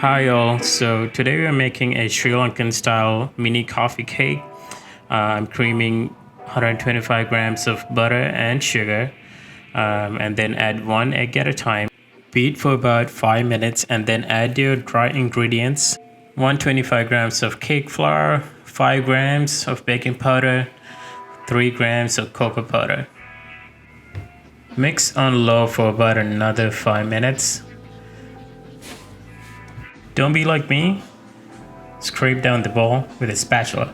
Hi all, so today we are making a Sri Lankan style mini coffee cake. I'm creaming 125 grams of butter and sugar and then add one egg at a time. Beat for about 5 minutes and then add your dry ingredients. 125 grams of cake flour, 5 grams of baking powder, 3 grams of cocoa powder. Mix on low for about another 5 minutes. Don't be like me, scrape down the bowl with a spatula.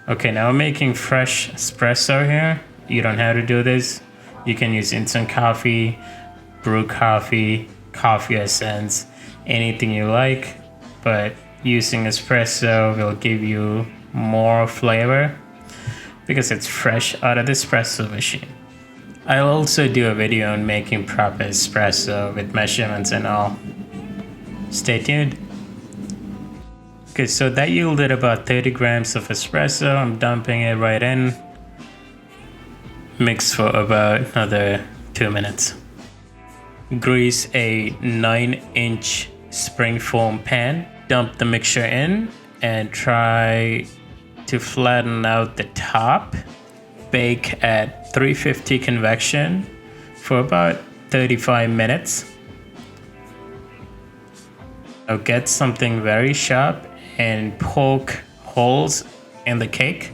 Okay, now I'm making fresh espresso here. You don't have to do this. You can use instant coffee, brew coffee, coffee essence, anything you like. But using espresso will give you more flavor because it's fresh out of the espresso machine. I'll also do a video on making proper espresso with measurements and all. Stay tuned. Okay, so that yielded about 30 grams of espresso. I'm dumping it right in. Mix for about another 2 minutes. Grease a 9-inch spring foam pan. Dump the mixture in and try to flatten out the top. Bake at 350 convection for about 35 minutes. Now get something very sharp and poke holes in the cake.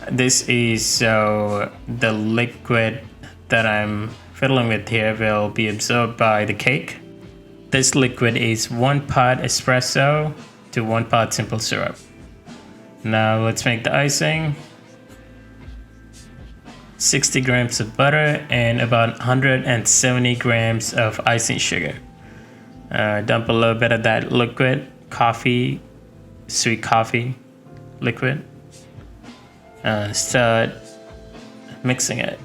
This is so the liquid that I'm fiddling with here will be absorbed by the cake. This liquid is 1 part espresso to 1 part simple syrup. Now let's make the icing. 60 grams of butter and about 170 grams of icing sugar. Dump a little bit of that liquid coffee, sweet coffee liquid. Start mixing it.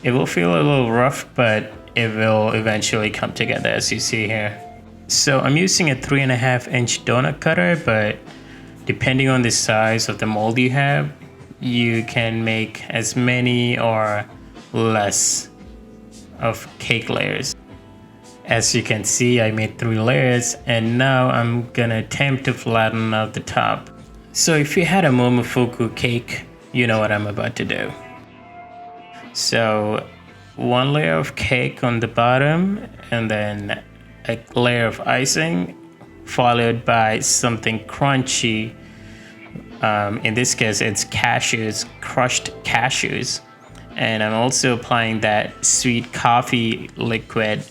It will feel a little rough, but it will eventually come together as you see here. So I'm using a 3.5-inch donut cutter, but depending on the size of the mold you have, you can make as many or less of cake layers. As you can see, I made 3 layers and now I'm gonna attempt to flatten out the top. So if you had a momofuku cake, you know what I'm about to do. So 1 layer of cake on the bottom and then a layer of icing followed by something crunchy. In this case, it's cashews, crushed cashews. And I'm also applying that sweet coffee liquid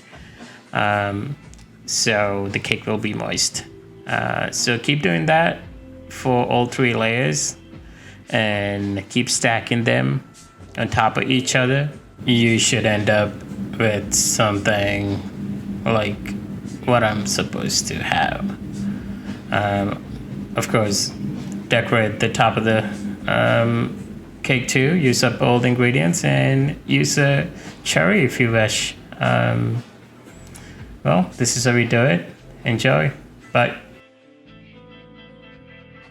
so the cake will be moist. So keep doing that for all 3 layers and keep stacking them on top of each other. You should end up with something like what I'm supposed to have. Of course, decorate the top of the cake too. Use up all the ingredients and use a cherry if you wish. Well, this is how we do it. Enjoy. Bye.